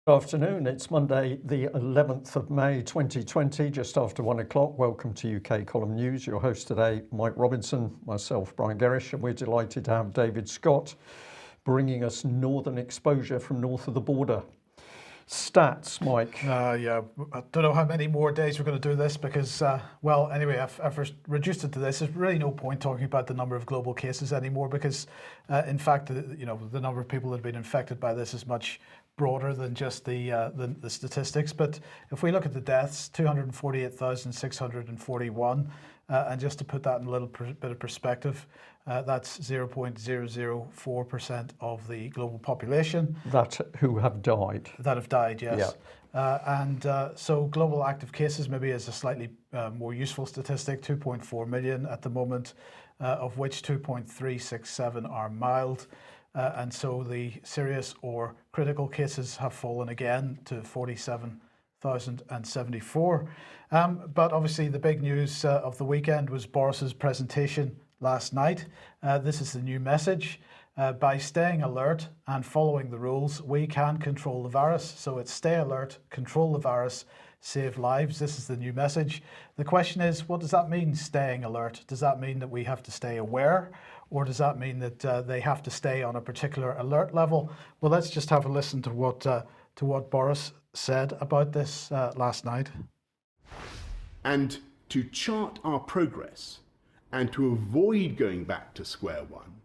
Good afternoon. It's Monday, the 11th of May 2020, just after 1 o'clock. Welcome to UK Column News. Your host today, Mike Robinson, myself, Brian Gerrish, and we're delighted to have David Scott bringing us northern exposure from north of the border. Stats, Mike. Yeah, I don't know how many more days we're going to do this because, well, anyway, I've reduced it to this. There's really no point talking about the number of global cases anymore because, in fact, the number of people that have been infected by this is much broader than just the statistics. But if we look at the deaths, 248,641, and just to put that in a little bit of perspective, that's 0.004% of the global population. Who have died. That have died, yes. Yeah. So global active cases maybe is a slightly more useful statistic, 2.4 million at the moment, of which 2.367 are mild. And so the serious or critical cases have fallen again to 47,074. But obviously the big news of the weekend was Boris's presentation last night. This is the new message. By staying alert and following the rules, we can control the virus. So it's stay alert, control the virus, save lives. This is the new message. The question is, what does that mean, staying alert? Does that mean that we have to stay aware? Or does that mean that they have to stay on a particular alert level? Well, let's just have a listen to what Boris said about this last night. And to chart our progress and to avoid going back to square one,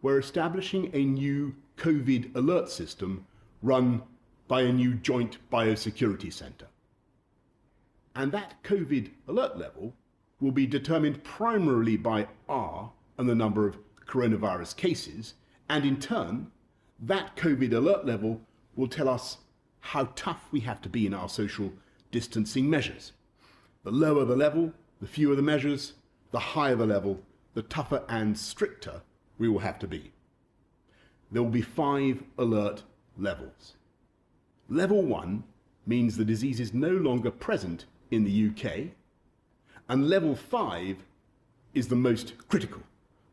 we're establishing a new COVID alert system run by a new joint biosecurity centre. And that COVID alert level will be determined primarily by R and the number of coronavirus cases, and in turn, that COVID alert level will tell us how tough we have to be in our social distancing measures. The lower the level, the fewer the measures, the higher the level, the tougher and stricter we will have to be. There will be 5 alert levels. Level 1 means the disease is no longer present in the UK, and level 5 is the most critical,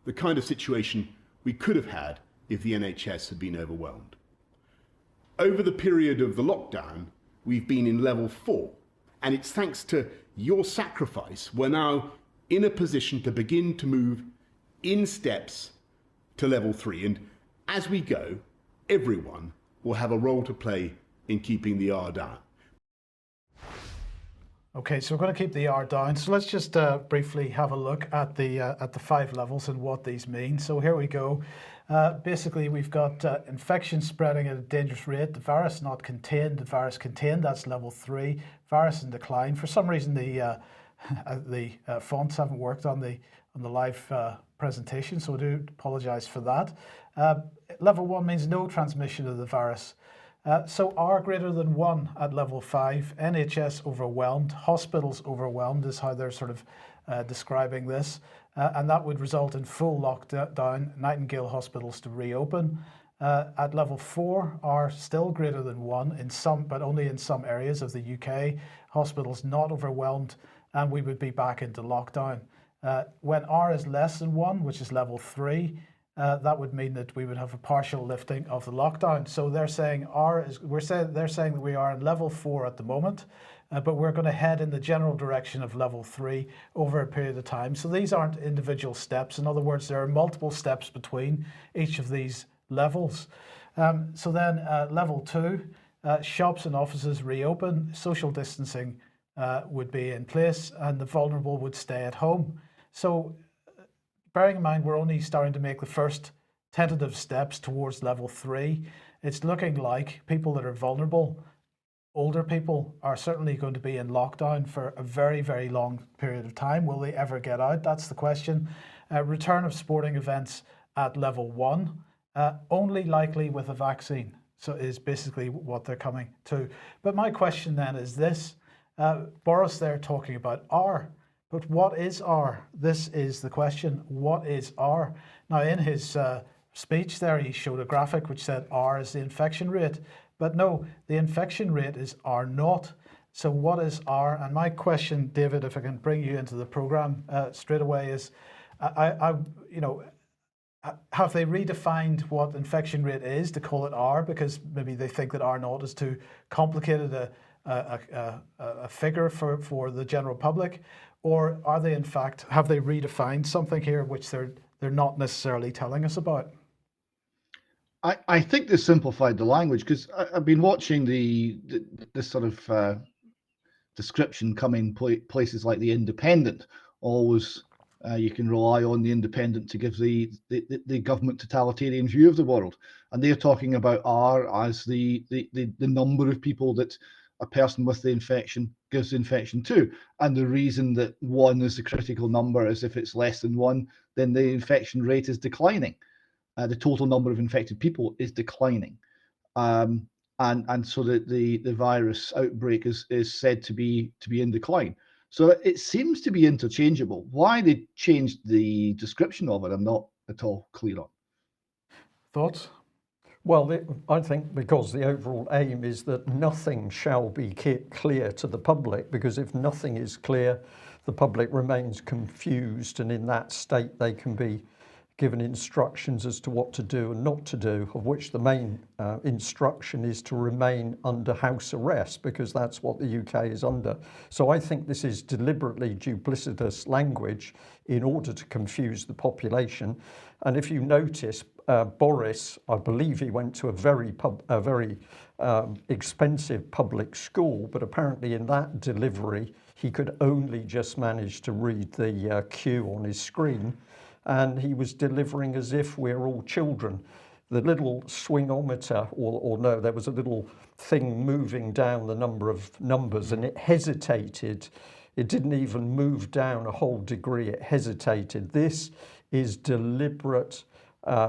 the kind of situation we could have had if the NHS had been overwhelmed. Over the period of the lockdown, we've been in level 4, and it's thanks to your sacrifice we're now in a position to begin to move in steps to level 3. And as we go, everyone will have a role to play in keeping the R down. Okay, so we're going to keep the R down. So let's just briefly have a look at the 5 levels and what these mean. So here we go. Basically, we've got infection spreading at a dangerous rate. The virus not contained. The virus contained. That's level 3. Virus in decline. For some reason, the fonts haven't worked on the live presentation, so I do apologise for that. Level 1 means no transmission of the virus. So R greater than 1 at level 5, NHS overwhelmed, hospitals overwhelmed is how they're sort of describing this, and that would result in full lockdown, Nightingale hospitals to reopen. At level 4, R still greater than 1 in some, but only in some areas of the UK, hospitals not overwhelmed, and we would be back into lockdown. When R is less than 1, which is level 3, that would mean that we would have a partial lifting of the lockdown. So they're saying they're saying that we are in level 4 at the moment, but we're going to head in the general direction of level 3 over a period of time. So these aren't individual steps. In other words, there are multiple steps between each of these levels. So then level 2, shops and offices reopen, social distancing would be in place, and the vulnerable would stay at home. So bearing in mind we're only starting to make the first tentative steps towards level 3, it's looking like people that are vulnerable, older people, are certainly going to be in lockdown for a very, very long period of time. Will they ever get out? That's the question. Return of sporting events at level 1, only likely with a vaccine. So is basically what they're coming to. But my question then is this, Boris there talking about R, but what is R? This is the question. What is R? Now in his speech there, he showed a graphic which said R is the infection rate, but no, the infection rate is R0. So what is R? And my question, David, if I can bring you into the program straight away, is have they redefined what infection rate is to call it R, because maybe they think that R0 is too complicated a figure for the general public? Or are they, in fact, have they redefined something here which they're not necessarily telling us about? I think they simplified the language, because I've been watching this sort of description coming places like the Independent. Always you can rely on the Independent to give the government totalitarian view of the world, and they're talking about R as the number of people that a person with the infection gives the infection to, and the reason that 1 is the critical number is if it's less than 1, then the infection rate is declining. The total number of infected people is declining, and so that the virus outbreak is said to be in decline. So it seems to be interchangeable. Why they changed the description of it, I'm not at all clear on. Thoughts? Well, I think because the overall aim is that nothing shall be clear to the public, because if nothing is clear, the public remains confused, and in that state they can be given instructions as to what to do and not to do, of which the main instruction is to remain under house arrest, because that's what the UK is under. So I think this is deliberately duplicitous language in order to confuse the population. And if you notice, Boris, I believe he went to a very expensive public school, but apparently in that delivery he could only just manage to read the cue on his screen, and he was delivering as if we're all children. The little swingometer, or no, there was a little thing moving down the number of numbers, and it hesitated. It didn't even move down a whole degree, it hesitated. This is deliberate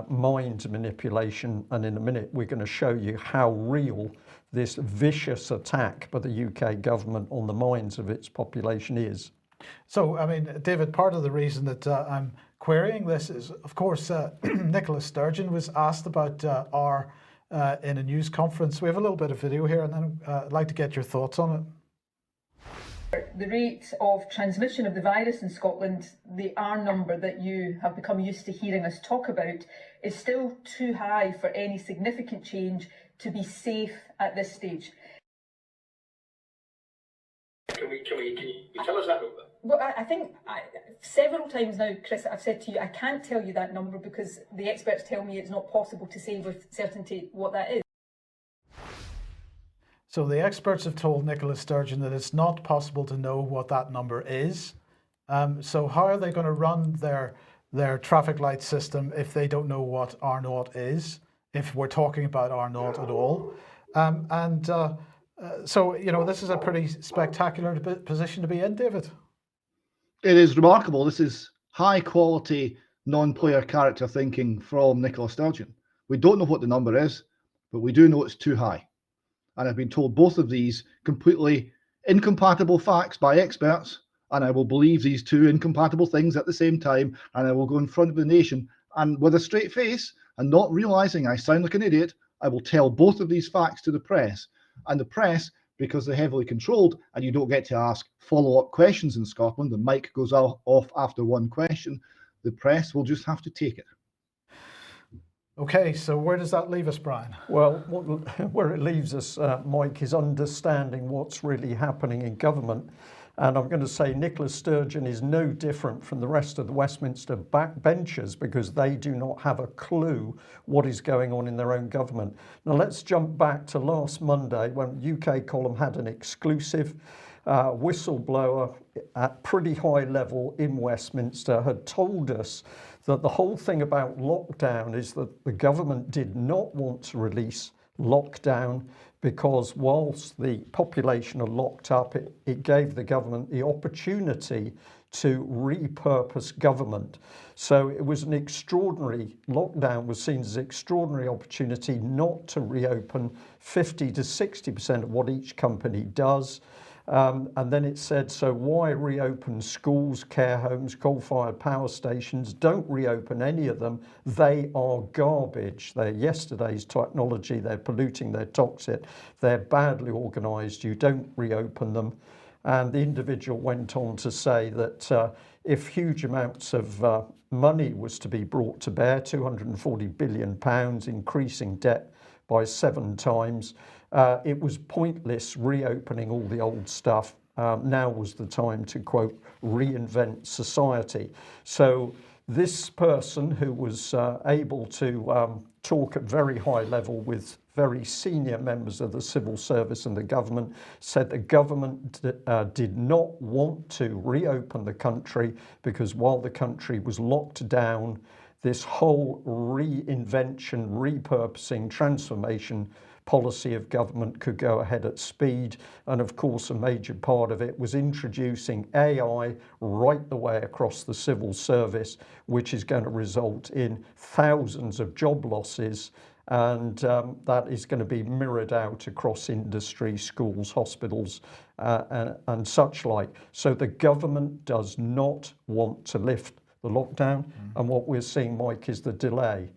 mind manipulation, and in a minute we're going to show you how real this vicious attack by the UK government on the minds of its population is. So, I mean, David, part of the reason that I'm querying this is, of course, Nicola Sturgeon was asked about R in a news conference. We have a little bit of video here, and then I'd like to get your thoughts on it. The rate of transmission of the virus in Scotland, the R number that you have become used to hearing us talk about, is still too high for any significant change to be safe at this stage. Can you tell us that number? Well, I think several times now, Chris, I've said to you, I can't tell you that number because the experts tell me it's not possible to say with certainty what that is. So the experts have told Nicola Sturgeon that it's not possible to know what that number is. So how are they going to run their traffic light system if they don't know what R0 is, if we're talking about R0 at all? So, you know, this is a pretty spectacular position to be in, David. It is remarkable. This is high quality non-player character thinking from Nicola Sturgeon. We don't know what the number is, but we do know it's too high. And I've been told both of these completely incompatible facts by experts, and I will believe these two incompatible things at the same time, and I will go in front of the nation and with a straight face and not realizing I sound like an idiot, I will tell both of these facts to the press. And the press, because they're heavily controlled and you don't get to ask follow-up questions in Scotland, the mic goes off after one question, the press will just have to take it. Okay, so where does that leave us, Brian? Well, where it leaves us, Mike, is understanding what's really happening in government. And I'm going to say Nicola Sturgeon is no different from the rest of the Westminster backbenchers, because they do not have a clue what is going on in their own government. Now let's jump back to last Monday when UK Column had an exclusive. Whistleblower at pretty high level in Westminster had told us that the whole thing about lockdown is that the government did not want to release lockdown because whilst the population are locked up, it gave the government the opportunity to repurpose government. So it was an extraordinary, lockdown was seen as an extraordinary opportunity not to reopen 50 to 60% of what each company does. And then it said, so why reopen schools, care homes, coal-fired power stations? Don't reopen any of them. They are garbage. They're yesterday's technology. They're polluting. They're toxic. They're badly organised. You don't reopen them. And the individual went on to say that if huge amounts of money was to be brought to bear, £240 billion, increasing debt by 7 times, it was pointless reopening all the old stuff. Now was the time to, quote, reinvent society. So this person, who was able to talk at very high level with very senior members of the civil service and the government, said the government did not want to reopen the country because while the country was locked down, this whole reinvention, repurposing, transformation policy of government could go ahead at speed. And of course, a major part of it was introducing AI right the way across the civil service, which is going to result in thousands of job losses. And that is going to be mirrored out across industry, schools, hospitals, and such like. So the government does not want to lift the lockdown. And what we're seeing, Mike, is the delay.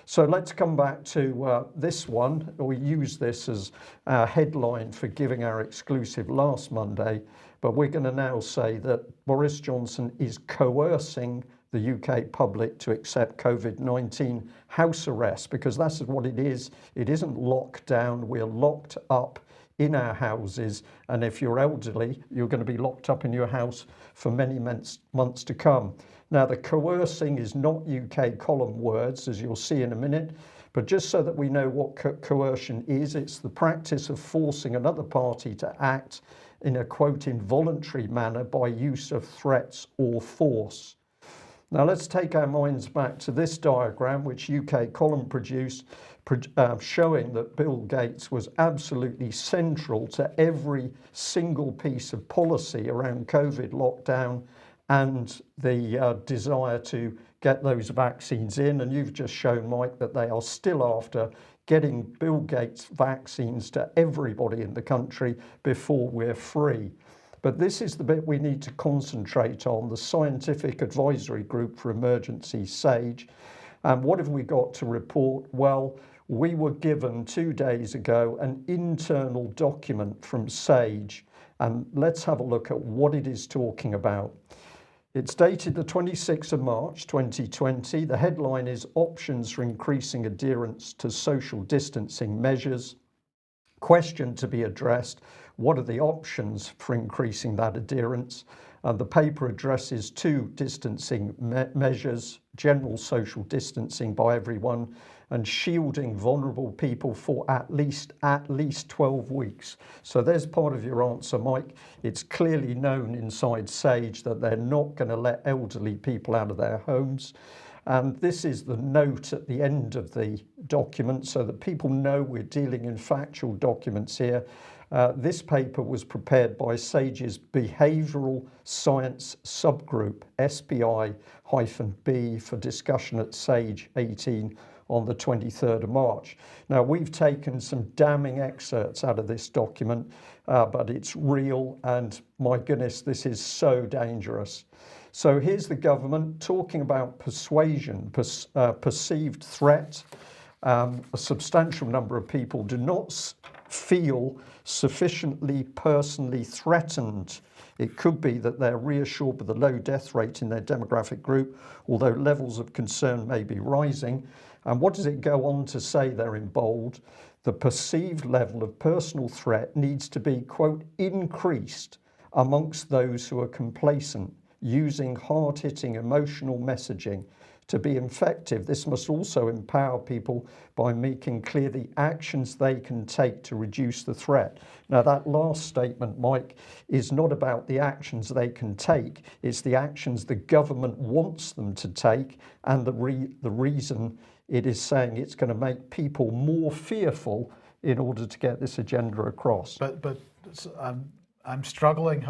So let's come back to this one. We use this as our headline for giving our exclusive last Monday, but we're going to now say that Boris Johnson is coercing the UK public to accept COVID-19 house arrest, because that's what it is. It isn't lockdown. We're locked up in our houses, and if you're elderly, you're going to be locked up in your house for many months to come. Now, the coercing is not UK column words, as you'll see in a minute, but just so that we know what coercion is, it's the practice of forcing another party to act in a, quote, involuntary manner by use of threats or force. Now, let's take our minds back to this diagram, which UK column produced, showing that Bill Gates was absolutely central to every single piece of policy around COVID lockdown and the desire to get those vaccines in. And you've just shown, Mike, that they are still after getting Bill Gates vaccines to everybody in the country before we're free. But this is the bit we need to concentrate on, the Scientific Advisory Group for Emergency, SAGE. And what have we got to report? Well, we were given 2 days ago an internal document from SAGE, and let's have a look at what it is talking about. It's dated the 26th of March 2020. The headline is Options for Increasing Adherence to Social Distancing Measures. Question to be addressed: what are the options for increasing that adherence? The paper addresses 2 distancing measures: general social distancing by everyone and shielding vulnerable people for at least 12 weeks. So there's part of your answer, Mike. It's clearly known inside SAGE that they're not going to let elderly people out of their homes. And this is the note at the end of the document so that people know we're dealing in factual documents here. This paper was prepared by SAGE's Behavioural Science Subgroup, SPI-B, for discussion at SAGE 18 on the 23rd of March. Now, we've taken some damning excerpts out of this document, but it's real, and my goodness, this is so dangerous. So here's the government talking about persuasion, perceived threat. A substantial number of people do not feel sufficiently personally threatened. It could be that they're reassured with the low death rate in their demographic group, although levels of concern may be rising. And what does it go on to say there in bold? The perceived level of personal threat needs to be, quote, increased amongst those who are complacent, using hard-hitting emotional messaging. To be effective, this must also empower people by making clear the actions they can take to reduce the threat. Now, that last statement, Mike, is not about the actions they can take. It's the actions the government wants them to take, and the reason it is saying it's going to make people more fearful in order to get this agenda across. But I'm struggling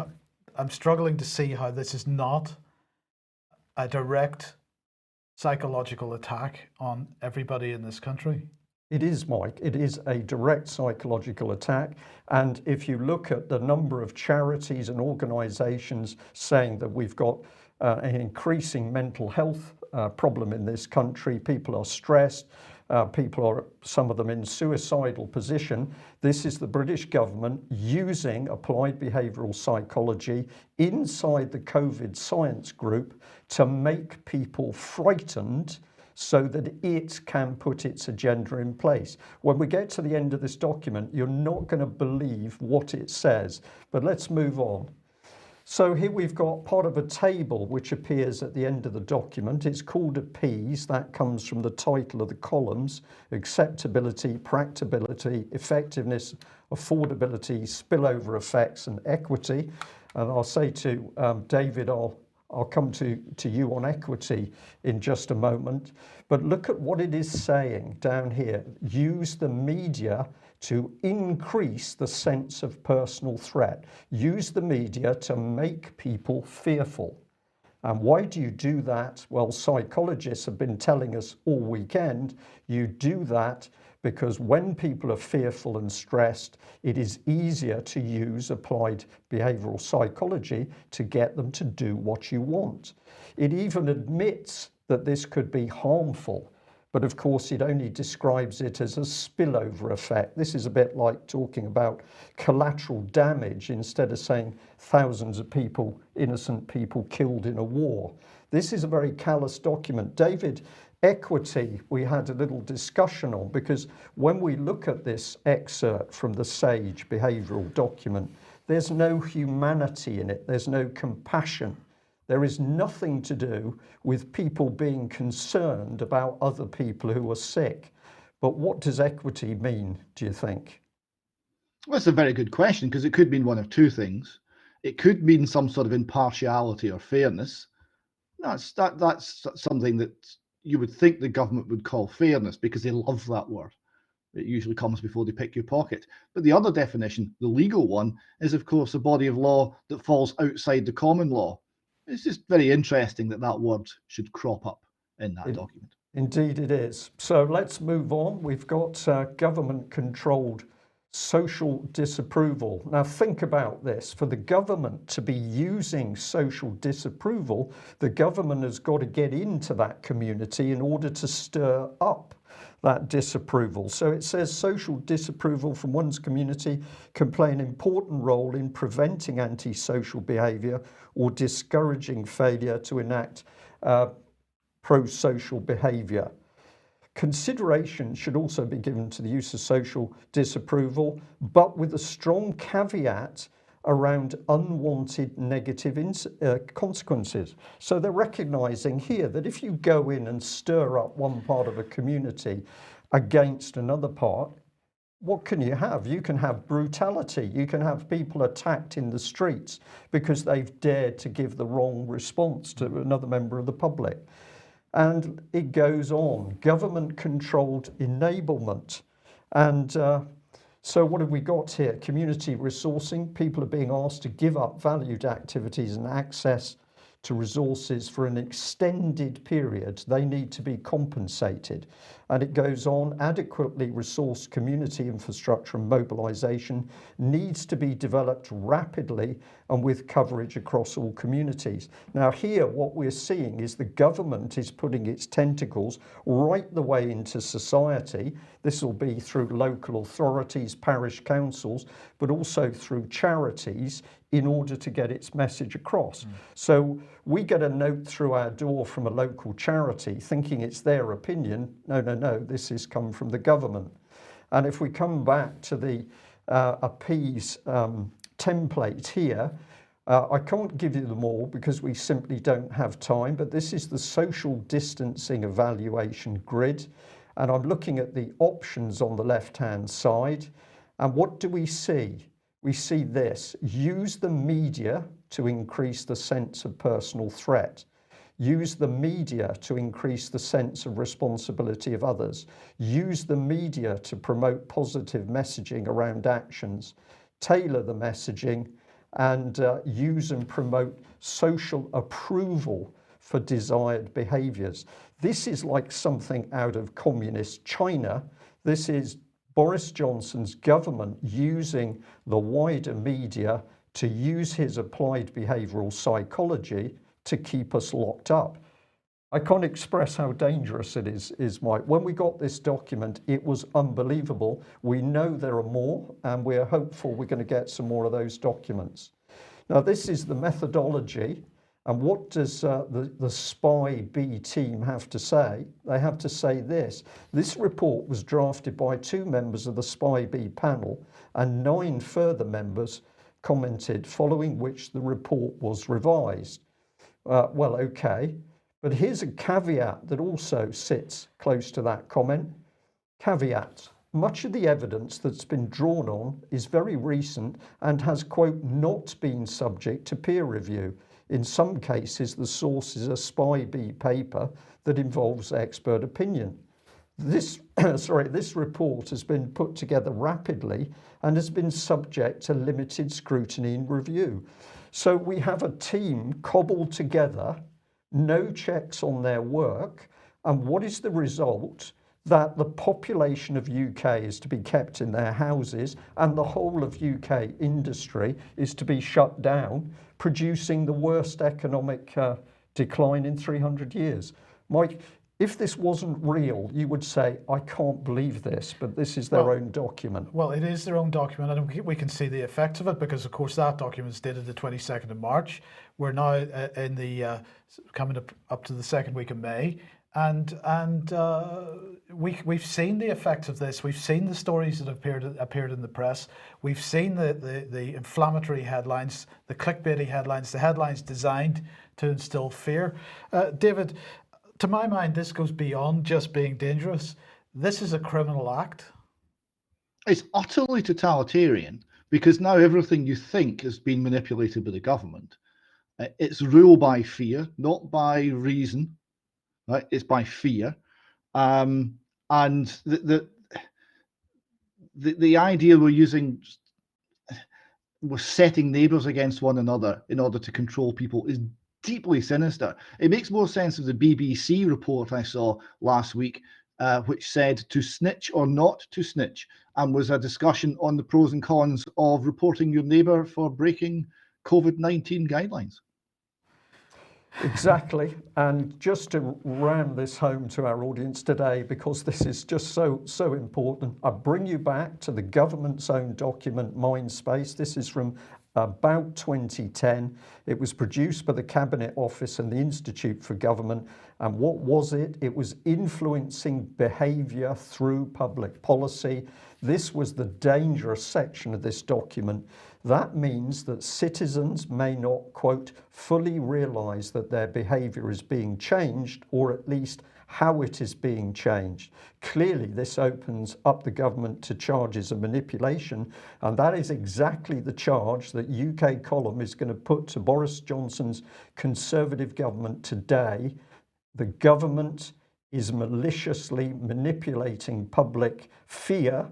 to see how this is not a direct psychological attack on everybody in this country. It is, Mike. It is a direct psychological attack. And if you look at the number of charities and organisations saying that we've got an increasing mental health problem in this country, people are stressed, People are, some of them, in suicidal position. This is the British government using applied behavioural psychology inside the COVID science group to make people frightened so that it can put its agenda in place. When we get to the end of this document, you're not going to believe what it says. But let's move on. So here we've got part of a table which appears at the end of the document. It's called APEASE. That comes from the title of the columns: acceptability, practicability, effectiveness, affordability, spillover effects, and equity. And I'll say to David, I'll come to you on equity in just a moment. But look at what it is saying down here. Use the media to increase the sense of personal threat. Use the media to make people fearful. And why do you do that? Well, psychologists have been telling us all weekend, you do that because when people are fearful and stressed, it is easier to use applied behavioral psychology to get them to do what you want. It even admits that this could be harmful. But of course, it only describes it as a spillover effect. This is a bit like talking about collateral damage instead of saying thousands of people, innocent people killed in a war. This is a very callous document. David, equity, we had a little discussion on, because when we look at this excerpt from the SAGE behavioural document, there's no humanity in it. There's no compassion. There is nothing to do with people being concerned about other people who are sick. But what does equity mean, do you think? Well, that's a very good question, because it could mean one of two things. It could mean some sort of impartiality or fairness. That's something that you would think the government would call fairness, because they love that word. It usually comes before they pick your pocket. But the other definition, the legal one, is of course a body of law that falls outside the common law. It's just very interesting that that word should crop up in that document. Indeed it is. So let's move on. We've got government-controlled social disapproval. Now think about this. For the government to be using social disapproval, the government has got to get into that community in order to stir up that disapproval. So it says social disapproval from one's community can play an important role in preventing antisocial behaviour or discouraging failure to enact pro-social behaviour. Consideration should also be given to the use of social disapproval, but with a strong caveat around unwanted negative consequences. So they're recognizing here that if you go in and stir up one part of a community against another part, what can you have? You can have brutality. You can have people attacked in the streets because they've dared to give the wrong response to another member of the public. And it goes on. Government-controlled enablement. And so what have we got here? Community resourcing. People are being asked to give up valued activities and access to resources for an extended period. They need to be compensated. And it goes on, adequately resourced community infrastructure and mobilisation needs to be developed rapidly and with coverage across all communities. Now here what we're seeing is the government is putting its tentacles right the way into society. This will be through local authorities, parish councils, but also through charities in order to get its message across. So we get a note through our door from a local charity thinking it's their opinion. No, this has come from the government. And if we come back to the APEASE template here, I can't give you them all because we simply don't have time, but this is the social distancing evaluation grid. And I'm looking at the options on the left-hand side. And what do we see? We see this: use the media to increase the sense of personal threat. Use the media to increase the sense of responsibility of others. Use the media to promote positive messaging around actions. Tailor the messaging and use and promote social approval for desired behaviours. This is like something out of communist China. This is Boris Johnson's government using the wider media to use his applied behavioural psychology to keep us locked up. I can't express how dangerous it is, Mike. When we got this document, it was unbelievable. We know there are more, and we're hopeful we're going to get some more of those documents. Now, this is the methodology. And what does the SPI-B team have to say? They have to say this. This report was drafted by 2 members of the SPI-B panel, and 9 further members commented, following which the report was revised. Well, okay. But here's a caveat that also sits close to that comment. Caveat. Much of the evidence that's been drawn on is very recent and has, quote, not been subject to peer review. In some cases, the source is a SPI-B paper that involves expert opinion. This report has been put together rapidly and has been subject to limited scrutiny and review. So we have a team cobbled together, no checks on their work, and what is the result? That the population of UK is to be kept in their houses and the whole of UK industry is to be shut down, producing the worst economic decline in 300 years. Mike, if this wasn't real, you would say, I can't believe this, but this is their own document. Well, it is their own document, and we can see the effects of it because, of course, that document is dated the 22nd of March. We're now in the coming up to the second week of May, and we've seen the effects of this. We've seen the stories that appeared in the press. We've seen the inflammatory headlines, the clickbaity headlines, the headlines designed to instill fear. David, to my mind, this goes beyond just being dangerous. This is a criminal act. It's utterly totalitarian because now everything you think has been manipulated by the government. It's ruled by fear, not by reason. Right? It's by fear. And the idea we're setting neighbours against one another in order to control people is deeply sinister. It makes more sense of the BBC report I saw last week, which said to snitch or not to snitch, and was a discussion on the pros and cons of reporting your neighbour for breaking COVID-19 guidelines. Exactly. And just to ram this home to our audience today, because this is just so important, I bring you back to the government's own document, Mindspace. This is from about 2010. It was produced by the Cabinet Office and the Institute for Government. And what was it? It was influencing behaviour through public policy. This was the dangerous section of this document. That means that citizens may not, quote, fully realise that their behaviour is being changed, or at least how it is being changed. Clearly, this opens up the government to charges of manipulation, and that is exactly the charge that UK Column is going to put to Boris Johnson's Conservative government today. The government is maliciously manipulating public fear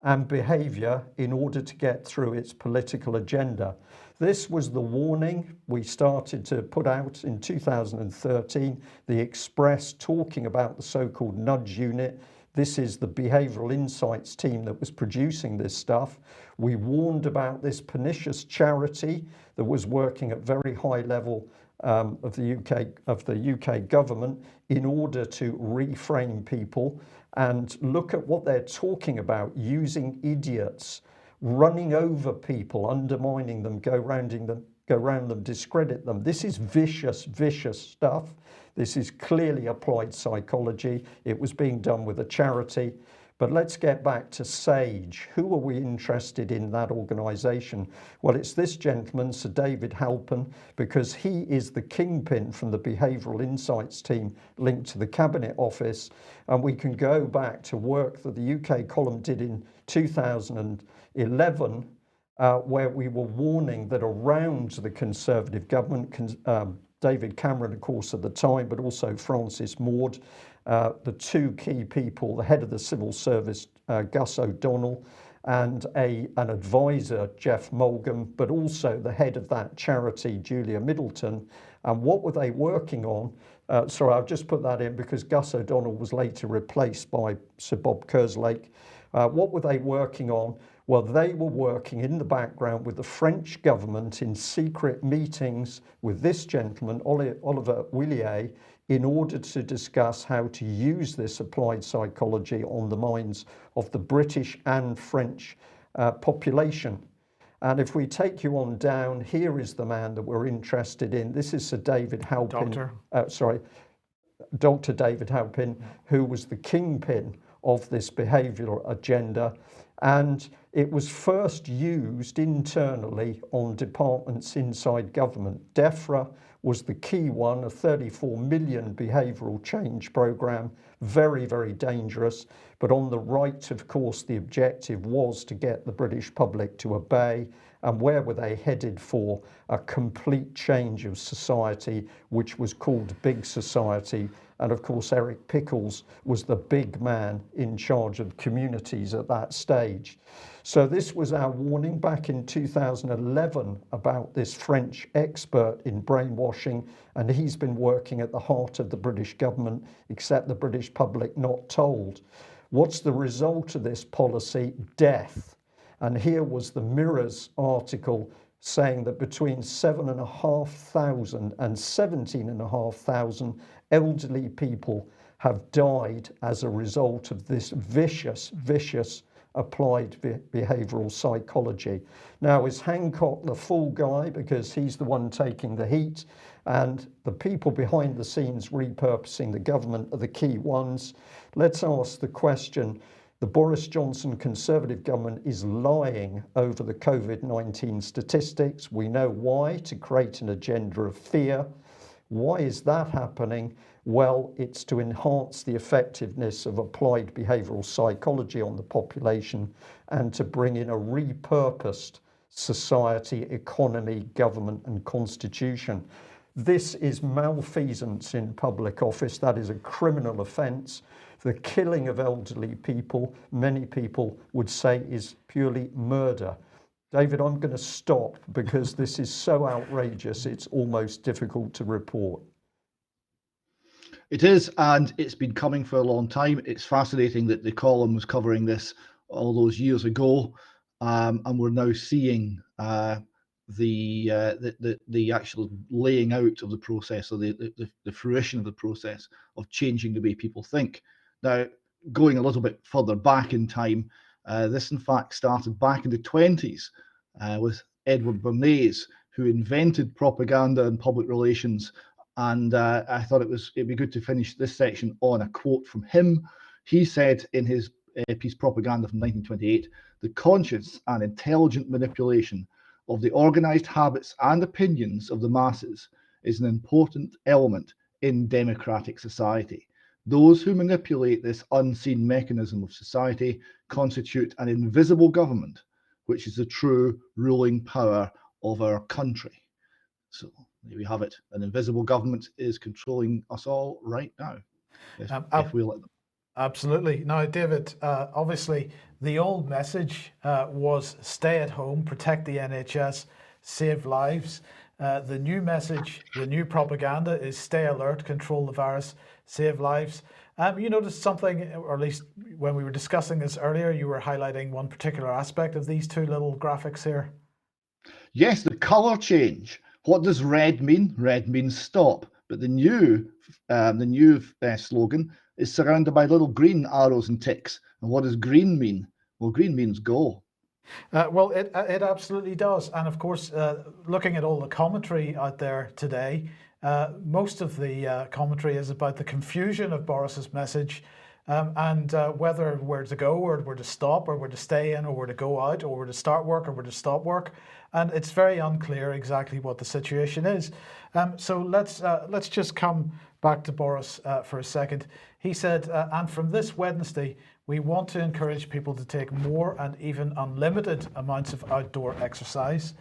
and behaviour in order to get through its political agenda. This was the warning we started to put out in 2013, the Express talking about the so-called nudge unit. This is the behavioural insights team that was producing this stuff. We warned about this pernicious charity that was working at very high level of the UK government in order to reframe people and look at what they're talking about, using idiots, running over people, undermining them, go round them, discredit them. This is vicious stuff. This is clearly applied psychology. It was being done with a charity. But let's get back to SAGE. Who are we interested in that organisation? Well, it's this gentleman, Sir David Halpern, because he is the kingpin from the Behavioural Insights team linked to the Cabinet Office. And we can go back to work that the UK Column did in 2011, where we were warning that around the Conservative government, David Cameron, of course, at the time, but also Francis Maude, the two key people, the head of the civil service, Gus O'Donnell, and an advisor, Jeff Mulgam, but also the head of that charity, Julia Middleton. And what were they working on? Sorry, I'll just put that in because Gus O'Donnell was later replaced by Sir Bob Kerslake. What were they working on? Well, they were working in the background with the French government in secret meetings with this gentleman, Olivier Willier, in order to discuss how to use this applied psychology on the minds of the British and French population. And if we take you on down, here is the man that we're interested in. This is Sir David Halpin. Dr. David Halpin, who was the kingpin of this behavioural agenda. And it was first used internally on departments inside government. DEFRA was the key one, a 34 million behavioural change programme, very, very dangerous. But on the right, of course, the objective was to get the British public to obey. And where were they headed for? A complete change of society, which was called Big Society. And of course, Eric Pickles was the big man in charge of communities at that stage. So this was our warning back in 2011 about this French expert in brainwashing, and he's been working at the heart of the British government, except the British public not told. What's the result of this policy? Death. And here was the Mirror's article saying that between 7,500 and 17,500 elderly people have died as a result of this vicious applied behavioural psychology. Now, is Hancock the fool guy because he's the one taking the heat, and the people behind the scenes repurposing the government are the key ones? Let's ask the question. The Boris Johnson Conservative government is lying over the COVID-19 statistics. We know why, to create an agenda of fear. Why is that happening? Well, it's to enhance the effectiveness of applied behavioural psychology on the population and to bring in a repurposed society, economy, government and constitution. This is malfeasance in public office. That is a criminal offence. The killing of elderly people, many people would say, is purely murder. David, I'm going to stop because this is so outrageous, it's almost difficult to report. It is, and it's been coming for a long time. It's fascinating that the column was covering this all those years ago, and we're now seeing the actual laying out of the process, or the fruition of the process of changing the way people think. Now, going a little bit further back in time, this in fact started back in the 20s with Edward Bernays, who invented propaganda and public relations. And I thought it'd be good to finish this section on a quote from him. He said in his piece Propaganda from 1928, "The conscious and intelligent manipulation of the organized habits and opinions of the masses is an important element in democratic society. Those who manipulate this unseen mechanism of society constitute an invisible government, which is the true ruling power of our country." So there we have it. An invisible government is controlling us all right now, if we let them. Absolutely. Now, David, obviously the old message was stay at home, protect the NHS, save lives. The new message, the new propaganda is stay alert, control the virus, save lives. You noticed something, or at least when we were discussing this earlier, you were highlighting one particular aspect of these two little graphics here. Yes, the colour change. What does red mean? Red means stop. But the new slogan is surrounded by little green arrows and ticks. And what does green mean? Well, green means go. Well, it absolutely does. And of course, looking at all the commentary out there today, most of the commentary is about the confusion of Boris's message and whether we're to go or we're to stop or we're to stay in or we're to go out or we're to start work or we're to stop work. And it's very unclear exactly what the situation is. So let's just come back to Boris for a second. He said, and from this Wednesday, we want to encourage people to take more and even unlimited amounts of outdoor exercise.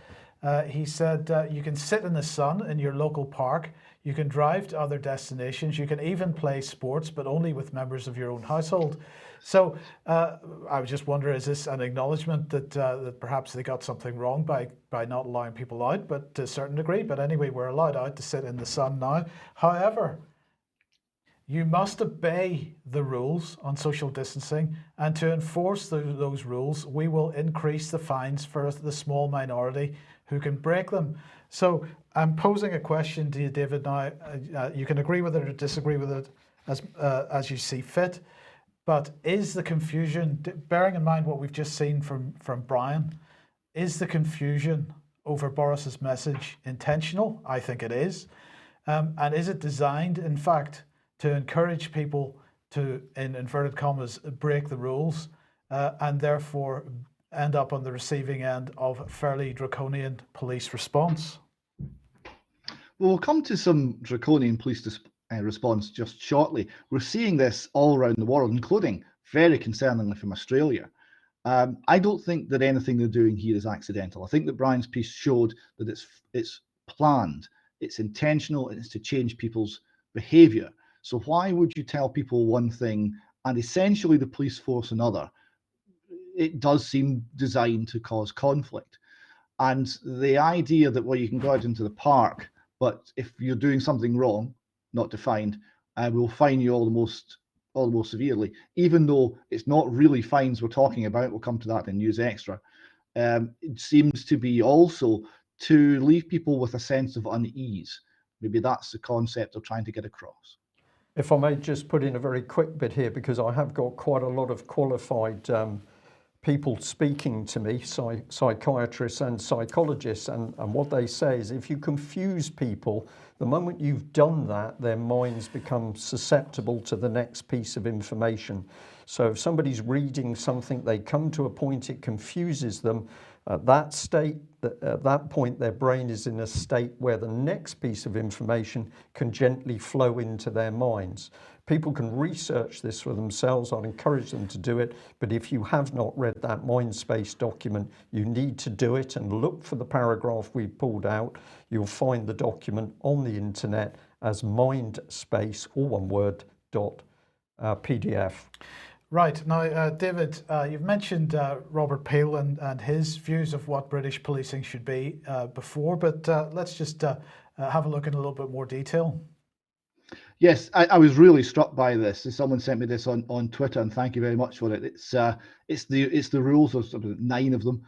He said, you can sit in the sun in your local park, you can drive to other destinations, you can even play sports, but only with members of your own household. So I would just wonder, is this an acknowledgement that that perhaps they got something wrong by not allowing people out, but to a certain degree? But anyway, we're allowed out to sit in the sun now. However, you must obey the rules on social distancing, and to enforce those rules, we will increase the fines for the small minority who can break them. So I'm posing a question to you, David, now. You can agree with it or disagree with it as you see fit, but is the confusion, bearing in mind what we've just seen from Brian, is the confusion over Boris's message intentional? I think it is. And is it designed, in fact, to encourage people to, in inverted commas, break the rules and therefore end up on the receiving end of a fairly draconian police response? Well, we'll come to some draconian police response just shortly. We're seeing this all around the world, including, very concerningly, from Australia. I don't think that anything they're doing here is accidental. I think that Brian's piece showed that it's planned, it's intentional, and it's to change people's behaviour. So why would you tell people one thing and essentially the police force another? It does seem designed to cause conflict. And the idea that, well, you can go out into the park, but if you're doing something wrong, not defined, we'll fine you all the most severely, even though it's not really fines we're talking about. We'll come to that in News Extra. It seems to be also to leave people with a sense of unease. Maybe that's the concept they're trying to get across. If I may just put in a very quick bit here, because I have got quite a lot of qualified people speaking to me, psychiatrists and psychologists, and what they say is if you confuse people, the moment you've done that, their minds become susceptible to the next piece of information. So if somebody's reading something, they come to a point, it confuses them. At that point, their brain is in a state where the next piece of information can gently flow into their minds. People can research this for themselves. I'd encourage them to do it. But if you have not read that Mindspace document, you need to do it and look for the paragraph we pulled out. You'll find the document on the internet as Mindspace, all one word, .pdf. Right. Now, David, you've mentioned Robert Peel and his views of what British policing should be before, but let's just have a look in a little bit more detail. Yes, I was really struck by this. Someone sent me this on Twitter, and thank you very much for it. It's the rules, of sort of 9 of them.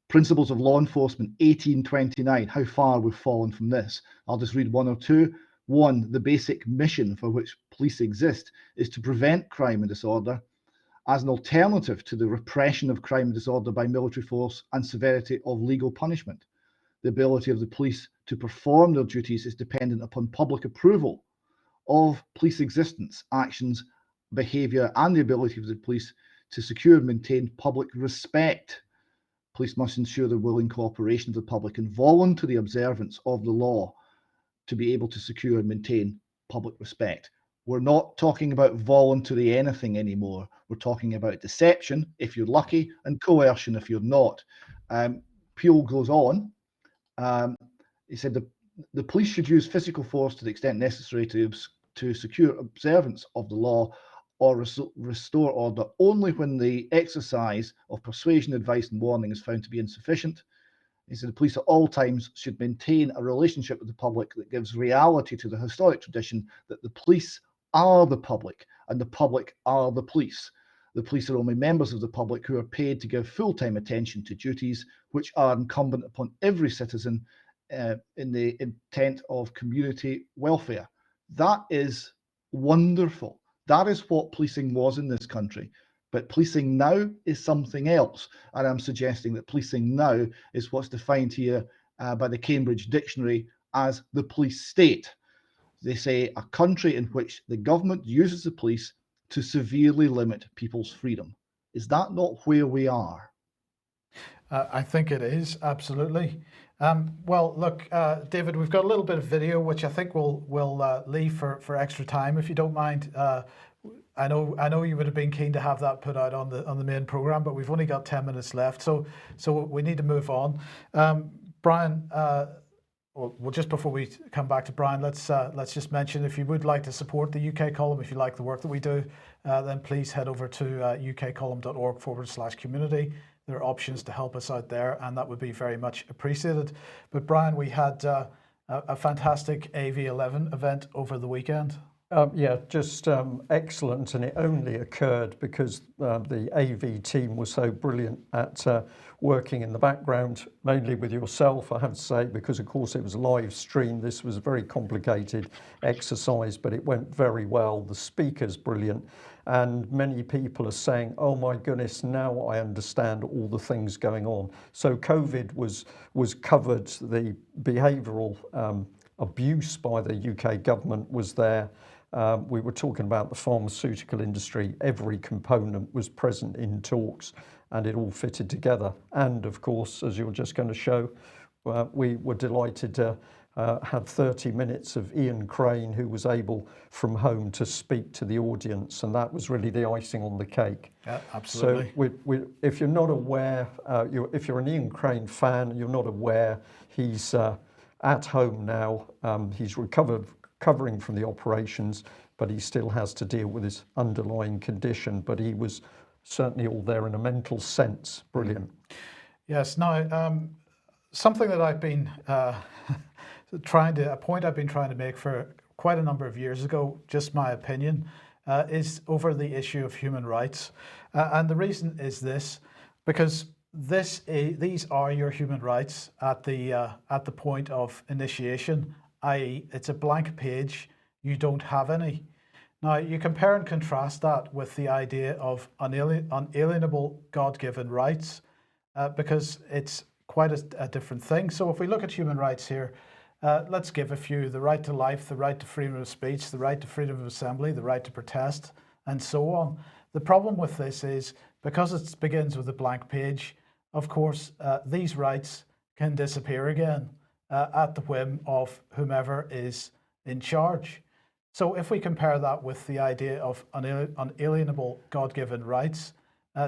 Principles of Law Enforcement, 1829. How far we've fallen from this. I'll just read 1 or 2. 1, the basic mission for which police exist is to prevent crime and disorder as an alternative to the repression of crime and disorder by military force and severity of legal punishment. The ability of the police to perform their duties is dependent upon public approval of police existence, actions, behaviour, and the ability of the police to secure and maintain public respect. Police must ensure the willing cooperation of the public and voluntary observance of the law to be able to secure and maintain public respect. We're not talking about voluntary anything anymore. We're talking about deception, if you're lucky, and coercion if you're not. Peel goes on. He said the police should use physical force to the extent necessary to secure observance of the law or restore order only when the exercise of persuasion, advice, and warning is found to be insufficient. He said the police at all times should maintain a relationship with the public that gives reality to the historic tradition that the police are the public and the public are the police. The police are only members of the public who are paid to give full-time attention to duties which are incumbent upon every citizen in the intent of community welfare. That is wonderful. That is what policing was in this country. But policing now is something else. And I'm suggesting that policing now is what's defined here by the Cambridge Dictionary as the police state. They say a country in which the government uses the police to severely limit people's freedom. Is that not where we are? I think it is, absolutely. Well, look, David, we've got a little bit of video, which I think we'll leave for extra time, if you don't mind. I know you would have been keen to have that put out on the main program, but we've only got 10 minutes left, so we need to move on. Brian, well, just before we come back to Brian, let's just mention, if you would like to support the UK column, if you like the work that we do, then please head over to ukcolumn.org/community. There are options to help us out there, and that would be very much appreciated. But Brian, we had a fantastic AV11 event over the weekend. Yeah, just excellent, and it only occurred because the AV team was so brilliant at working in the background, mainly with yourself, I have to say, because of course it was live stream. This was a very complicated exercise, but it went very well. The speaker's brilliant, and many people are saying, oh my goodness, now I understand all the things going on. So COVID was covered, the behavioural abuse by the UK government was there. We were talking about the pharmaceutical industry. Every component was present in talks, and it all fitted together. And of course, as you're just going to show, we were delighted to have 30 minutes of Ian Crane, who was able from home to speak to the audience, and that was really the icing on the cake. Yeah, absolutely. So if you're not aware, if you're an Ian Crane fan and you're not aware, he's at home now. He's recovering from the operations, but he still has to deal with his underlying condition. But he was certainly all there in a mental sense. Brilliant. Yes. Now, something that I've been a point I've been trying to make for quite a number of years ago, just my opinion, is over the issue of human rights. And the reason is this, because these are your human rights at the point of initiation, i.e. it's a blank page, you don't have any. Now you compare and contrast that with the idea of unalienable God-given rights, because it's quite a different thing. So if we look at human rights here, let's give a few: the right to life, the right to freedom of speech, the right to freedom of assembly, the right to protest, and so on. The problem with this is, because it begins with a blank page, of course, these rights can disappear again at the whim of whomever is in charge. So if we compare that with the idea of unalienable God-given rights,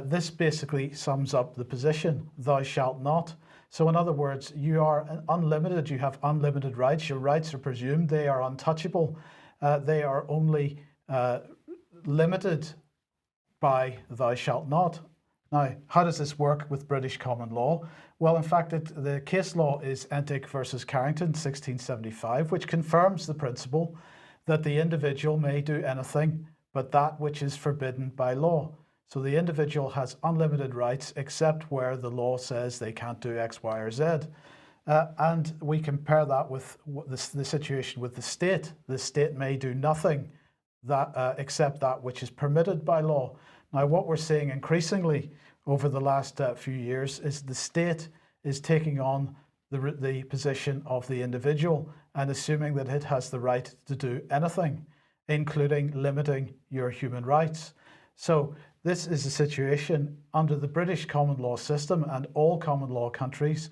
this basically sums up the position: thou shalt not. So in other words, you are unlimited, you have unlimited rights, your rights are presumed, they are untouchable, they are only limited by thou shalt not. Now, how does this work with British common law? Well, in fact, the case law is Entick versus Carrington, 1675, which confirms the principle that the individual may do anything but that which is forbidden by law. So the individual has unlimited rights except where the law says they can't do X, Y, or Z. And we compare that with the situation with the state. The state may do nothing except that which is permitted by law. Now, what we're seeing increasingly over the last few years is the state is taking on the position of the individual and assuming that it has the right to do anything, including limiting your human rights. So this is a situation under the British common law system and all common law countries.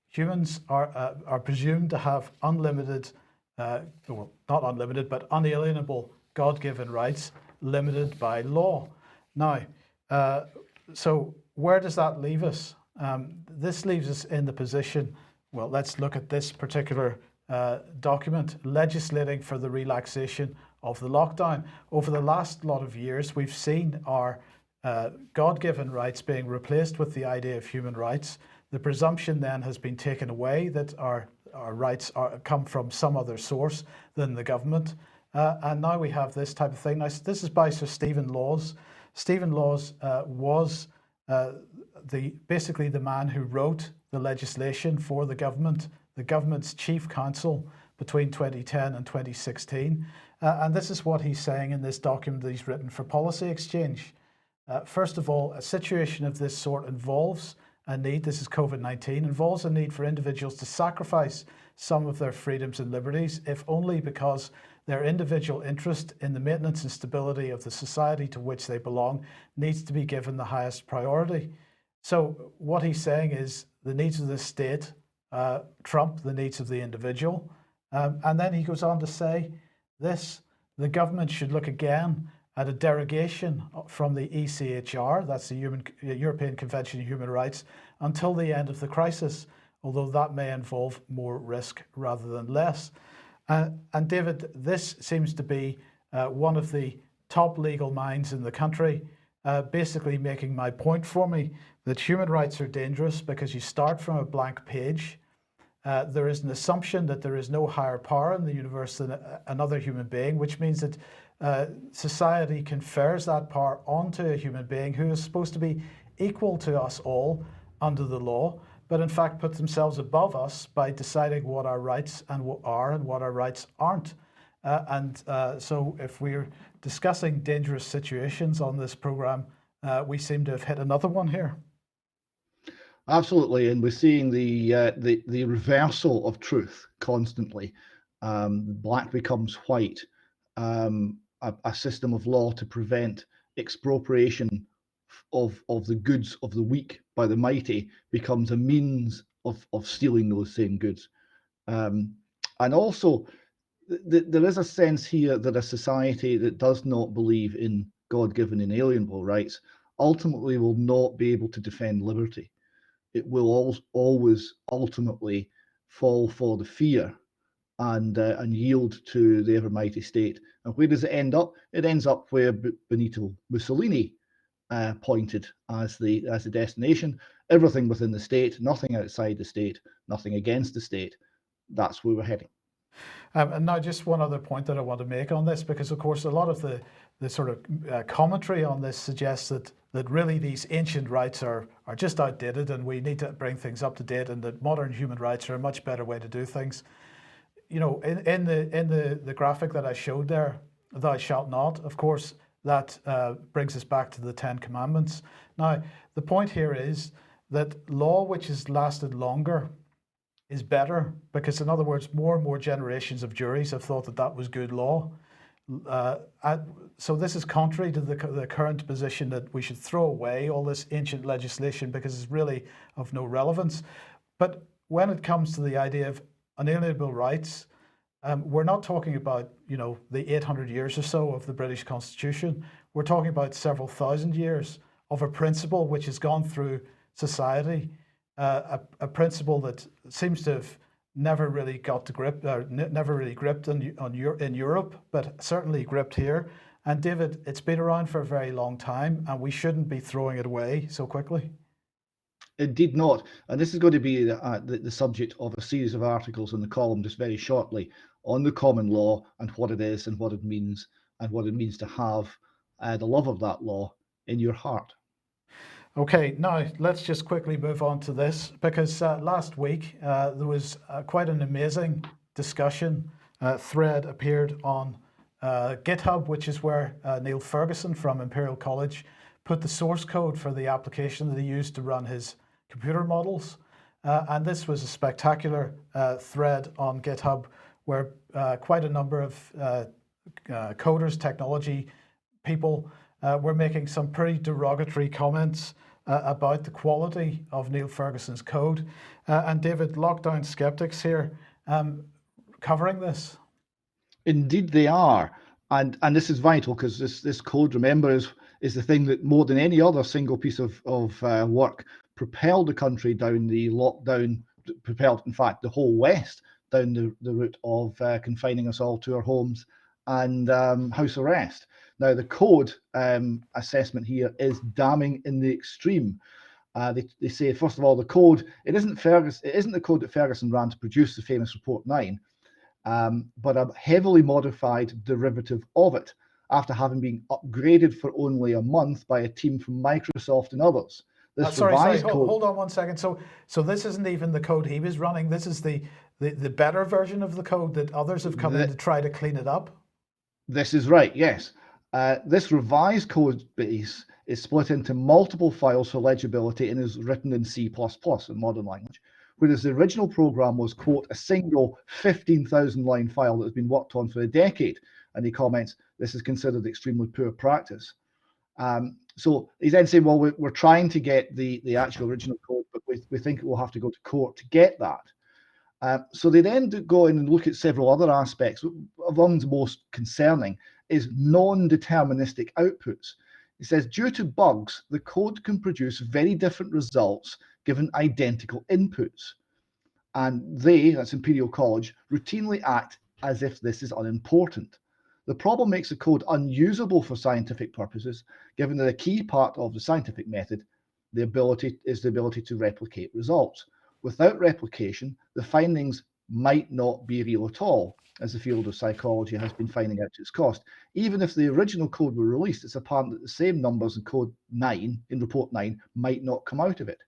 Humans are presumed to have unlimited, well, not unlimited, but unalienable God-given rights limited by law. Now, so where does that leave us? This leaves us in the position, well, let's look at this particular document, legislating for the relaxation of the lockdown. Over the last lot of years, we've seen our God-given rights being replaced with the idea of human rights. The presumption then has been taken away that our rights come from some other source than the government. And now we have this type of thing. Now, this is by Sir Stephen Laws. Stephen Laws was basically the man who wrote the legislation for the government's chief counsel between 2010 and 2016. And this is what he's saying in this document that he's written for Policy Exchange. First of all, a situation of this sort involves a need, this is COVID-19, involves a need for individuals to sacrifice some of their freedoms and liberties, if only because their individual interest in the maintenance and stability of the society to which they belong needs to be given the highest priority. So what he's saying is the needs of the state trump the needs of the individual. And then he goes on to say this: the government should look again at a derogation from the ECHR, that's the European Convention on Human Rights, until the end of the crisis, although that may involve more risk rather than less. And David, this seems to be one of the top legal minds in the country, basically making my point for me that human rights are dangerous because you start from a blank page. There is an assumption that there is no higher power in the universe than another human being, which means that society confers that power onto a human being who is supposed to be equal to us all under the law, but in fact put themselves above us by deciding what our rights and what our rights aren't. So if we're discussing dangerous situations on this program, we seem to have hit another one here. Absolutely, and we're seeing the reversal of truth constantly. Black becomes white. A system of law to prevent expropriation of the goods of the weak by the mighty becomes a means of stealing those same goods. And also, there is a sense here that a society that does not believe in God-given inalienable rights ultimately will not be able to defend liberty. It will always ultimately fall for the fear and yield to the ever mighty state. And where does it end up? It ends up where Benito Mussolini pointed as the destination. Everything within the state, nothing outside the state, nothing against the state. That's where we're heading. And now just one other point that I want to make on this, because of course a lot of the sort of commentary on this suggests that really these ancient rights are just outdated and we need to bring things up to date, and that modern human rights are a much better way to do things. You know, in the graphic that I showed there, thou shalt not, of course, that brings us back to the 10 Commandments. Now, the point here is that law which has lasted longer is better, because in other words, more and more generations of juries have thought that that was good law. So this is contrary to the current position that we should throw away all this ancient legislation because it's really of no relevance. But when it comes to the idea of unalienable rights, we're not talking about, you know, the 800 years or so of the British Constitution. We're talking about several thousand years of a principle which has gone through society, a principle that seems to have never really got to grip, never really gripped in Europe, but certainly gripped here. And David, it's been around for a very long time, and we shouldn't be throwing it away so quickly. Indeed not. And this is going to be the subject of a series of articles in the column just very shortly on the common law and what it is and what it means to have the love of that law in your heart. Okay, now let's just quickly move on to this, because last week there was quite an amazing discussion thread appeared on GitHub, which is where Neil Ferguson from Imperial College put the source code for the application that he used to run his computer models. And this was a spectacular thread on GitHub where quite a number of coders, technology people were making some pretty derogatory comments about the quality of Neil Ferguson's code. And David, lockdown skeptics here covering this. Indeed they are. And this is vital, because this code, remember, is the thing that more than any other single piece of work propelled the country down the lockdown, propelled, in fact, the whole West down the route of confining us all to our homes and house arrest. Now, the code assessment here is damning in the extreme. They say, first of all, the code, it isn't the code that Ferguson ran to produce the famous Report 9, but a heavily modified derivative of it after having been upgraded for only a month by a team from Microsoft and others. Sorry, hold on one second. So this isn't even the code he was running. This is the better version of the code that others have come in to try to clean it up? This is right, yes. This revised code base is split into multiple files for legibility and is written in C++, in modern language, whereas the original program was, quote, a single 15,000 line file that has been worked on for a decade. And he comments, this is considered extremely poor practice. So he's then saying, well, we're trying to get the actual original code, but we think we'll have to go to court to get that. So they then go in and look at several other aspects. Among the most concerning is non-deterministic outputs. He says, due to bugs, the code can produce very different results given identical inputs. And they, that's Imperial College, routinely act as if this is unimportant. The problem makes the code unusable for scientific purposes, given that a key part of the scientific method, the ability to replicate results. without replication, the findings might not be real at all, as the field of psychology has been finding out to its cost. Even if the original code were released, it's apparent that the same numbers in code 9, in report 9, might not come out of it.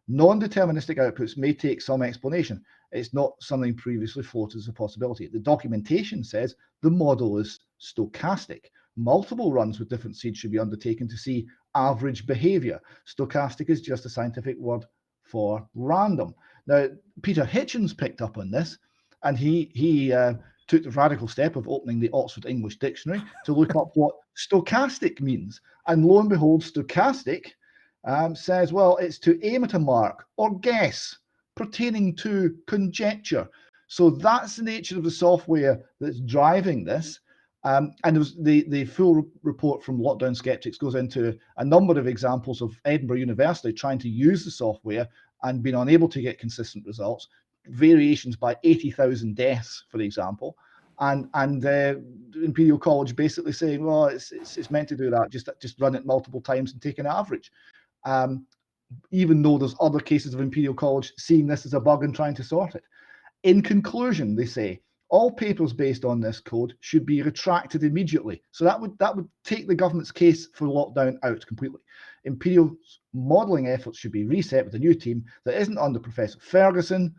Non-deterministic outputs may take some explanation. It's not something previously floated as a possibility. The documentation says the model is stochastic. Multiple runs with different seeds should be undertaken to see average behavior. Stochastic is just a scientific word for random. Now, Peter Hitchens picked up on this, and he took the radical step of opening the Oxford English Dictionary to look up what stochastic means. And lo and behold, stochastic says, well, it's to aim at a mark or guess pertaining to conjecture. So that's the nature of the software that's driving this. And there was the full report from Lockdown Skeptics goes into a number of examples of Edinburgh University trying to use the software and being unable to get consistent results, variations by 80,000 deaths, for example. And Imperial College basically saying, well, it's meant to do that, just run it multiple times and take an average. Even though there's other cases of Imperial College seeing this as a bug and trying to sort it. In conclusion, they say, all papers based on this code should be retracted immediately. So that would take the government's case for lockdown out completely. Imperial's modelling efforts should be reset with a new team that isn't under Professor Ferguson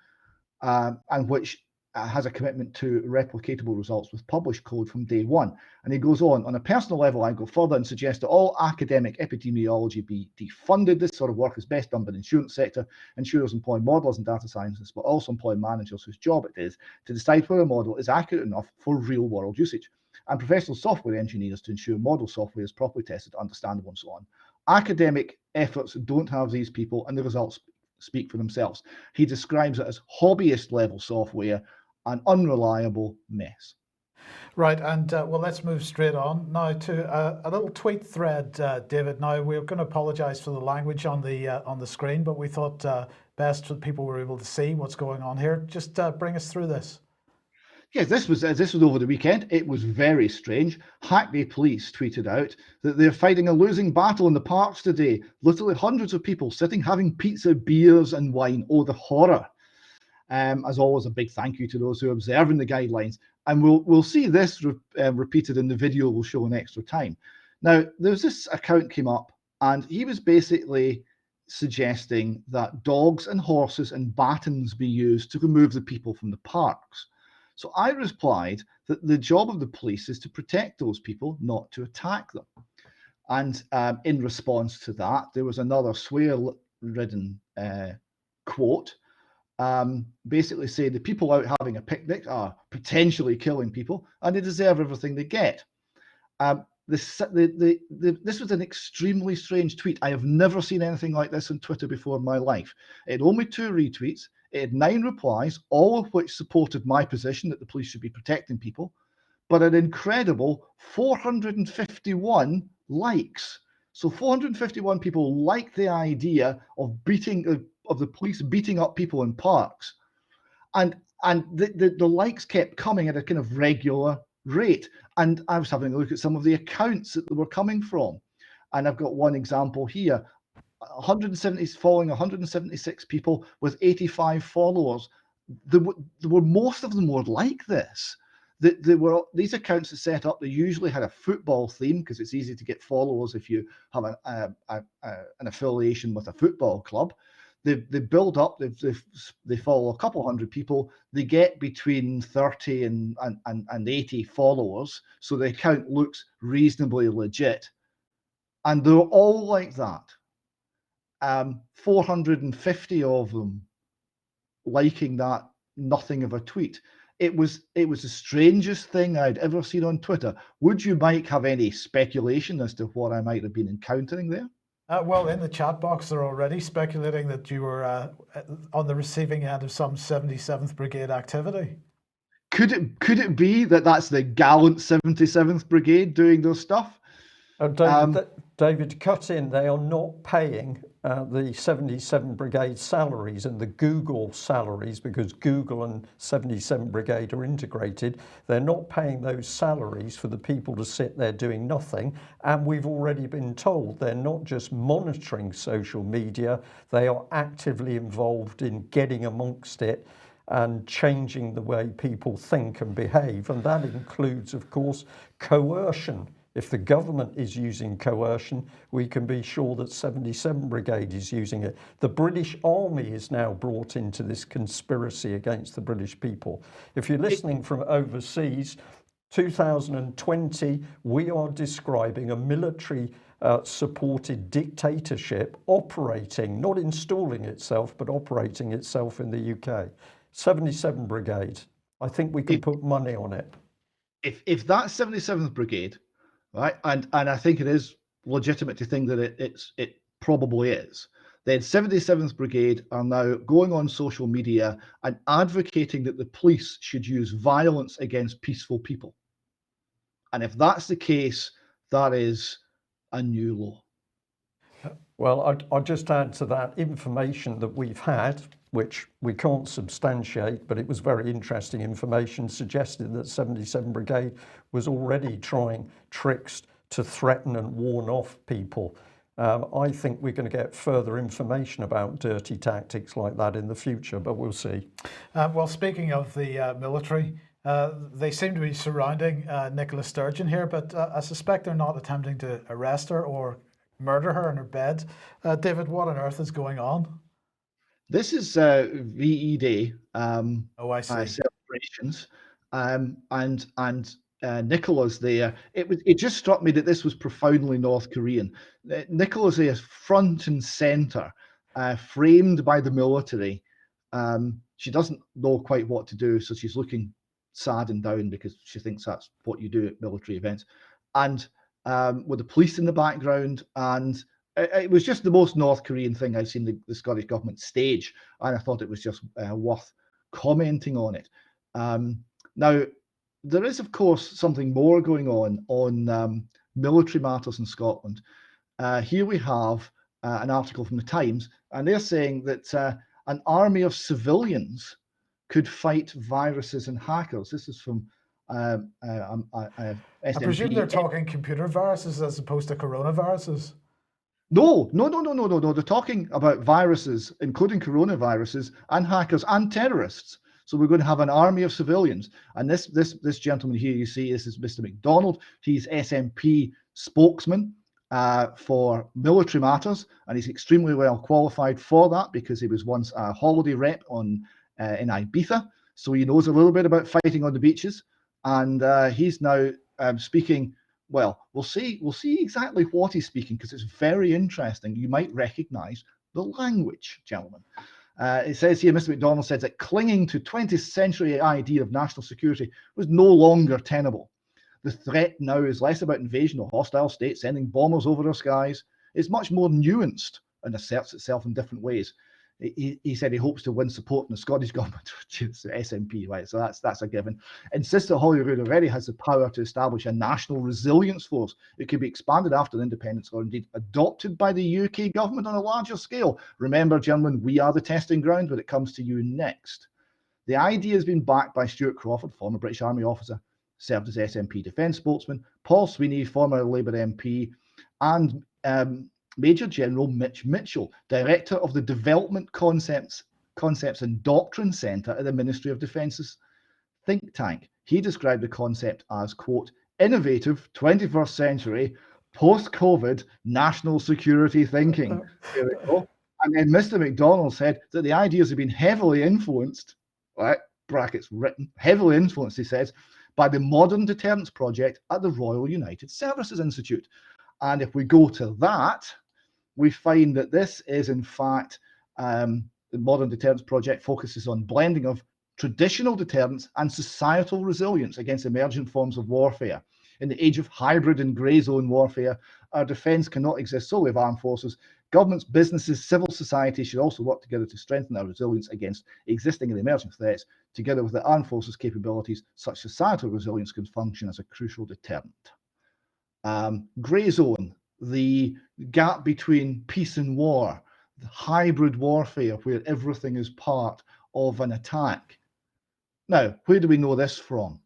and which has a commitment to replicatable results with published code from day one. And he goes on a personal level, I go further and suggest that all academic epidemiology be defunded. This sort of work is best done by the insurance sector. Insurers employ modelers and data scientists, but also employ managers whose job it is to decide whether a model is accurate enough for real world usage, and professional software engineers to ensure model software is properly tested, understandable, and so on. Academic efforts don't have these people, and the results speak for themselves. He describes it as hobbyist level software, an unreliable mess. Right, and well, let's move straight on now to a little tweet thread, David. Now, we're going to apologise for the language on the screen, but we thought best that people were able to see what's going on here. Just bring us through this. Yes, this was over the weekend. It was very strange. Hackney Police tweeted out that they're fighting a losing battle in the parks today. Literally hundreds of people sitting, having pizza, beers, and wine. Oh, the horror! As always, a big thank you to those who are observing the guidelines. And we'll see this repeated in the video we'll show in extra time. Now, there's this account came up, and he was basically suggesting that dogs and horses and batons be used to remove the people from the parks. So I replied that the job of the police is to protect those people, not to attack them. And in response to that, there was another swear-ridden quote, basically saying the people out having a picnic are potentially killing people and they deserve everything they get. This was an extremely strange tweet. I have never seen anything like this on Twitter before in my life. It had only 2 retweets. It had 9 replies, all of which supported my position that the police should be protecting people, but an incredible 451 likes. So 451 people liked the idea of the police beating up people in parks, and the likes kept coming at a kind of regular rate. And I was having a look at some of the accounts that they were coming from, and I've got one example here. 176 people with 85 followers. There were most of them were like this. These accounts are set up. They usually had a football theme because it's easy to get followers if you have an affiliation with a football club. They build up. They follow a couple hundred people. They get between 30 and 80 followers, so the account looks reasonably legit. And they're all like that. 450 of them liking that nothing of a tweet. It was the strangest thing I'd ever seen on Twitter. Would you, Mike, have any speculation as to what I might have been encountering there? Well, in the chat box, they're already speculating that you were on the receiving end of some 77th Brigade activity. Could it be that that's the gallant 77th Brigade doing their stuff? David, cut in, they are not paying the 77 Brigade salaries and the Google salaries, because Google and 77 Brigade are integrated. They're not paying those salaries for the people to sit there doing nothing. And we've already been told they're not just monitoring social media, they are actively involved in getting amongst it and changing the way people think and behave. And that includes, of course, coercion. If the government is using coercion, we can be sure that 77 Brigade is using it. The British Army is now brought into this conspiracy against the British people. If you're listening from overseas, 2020, we are describing a military supported dictatorship operating, not installing itself, but operating itself in the UK. 77 Brigade, I think we can put money on it. If that's 77th Brigade, right, and I think it is legitimate to think that it probably is, then 77th Brigade are now going on social media and advocating that the police should use violence against peaceful people. And if that's the case, that is a new law. Well, I'll just add to that information that we've had, which we can't substantiate, but it was very interesting information, suggested that 77 Brigade was already trying tricks to threaten and warn off people. I think we're going to get further information about dirty tactics like that in the future, but we'll see. Well, speaking of the military, they seem to be surrounding Nicola Sturgeon here, but I suspect they're not attempting to arrest her or murder her in her bed. David, what on earth is going on? This is VE Day I see. celebrations, and Nicola's there. It just struck me that this was profoundly North Korean. Nicola's there front and center, framed by the military. She doesn't know quite what to do, so she's looking sad and down because she thinks that's what you do at military events. And with the police in the background, and it was just the most North Korean thing I've seen the Scottish government stage, and I thought it was just worth commenting on it. Now, there is, of course, something more going on military matters in Scotland. Here we have an article from the Times, and they're saying that an army of civilians could fight viruses and hackers. This is from I presume they're talking computer viruses as opposed to coronaviruses. No. They're talking about viruses, including coronaviruses, and hackers and terrorists. So we're going to have an army of civilians. And this gentleman here, you see, this is Mr. McDonald. He's SNP spokesman for military matters, and he's extremely well qualified for that because he was once a holiday rep in Ibiza. So he knows a little bit about fighting on the beaches. And he's now speaking. Well, we'll see exactly what he's speaking because it's very interesting. You might recognize the language, gentlemen. It says here, Mr. McDonald says that clinging to 20th century idea of national security was no longer tenable. The threat now is less about invasion or hostile states sending bombers over our skies. It's much more nuanced and asserts itself in different ways. He said he hopes to win support from the Scottish government, which is the SNP, right? So that's a given. Insists that Holyrood already has the power to establish a national resilience force. It could be expanded after independence or indeed adopted by the UK government on a larger scale. Remember, gentlemen, we are the testing ground when it comes to you next. The idea has been backed by Stuart Crawford, former British Army officer, served as SNP defence spokesman, Paul Sweeney, former Labour MP, and Major General Mitch Mitchell, director of the Development Concepts and Doctrine Centre at the Ministry of Defence's think tank. He described the concept as, quote, innovative 21st century post-COVID national security thinking. Here we go. And then Mr. McDonald said that the ideas have been heavily influenced, right, brackets written, heavily influenced, he says, by the Modern Deterrence Project at the Royal United Services Institute. And if we go to that, we find that this is, in fact, the Modern Deterrence Project focuses on blending of traditional deterrence and societal resilience against emergent forms of warfare. In the age of hybrid and grey zone warfare, our defence cannot exist solely of armed forces. Governments, businesses, civil society should also work together to strengthen our resilience against existing and emerging threats. Together with the armed forces capabilities, such societal resilience can function as a crucial deterrent. grey zone, the gap between peace and war, the hybrid warfare where everything is part of an attack. Now, where do we know this from?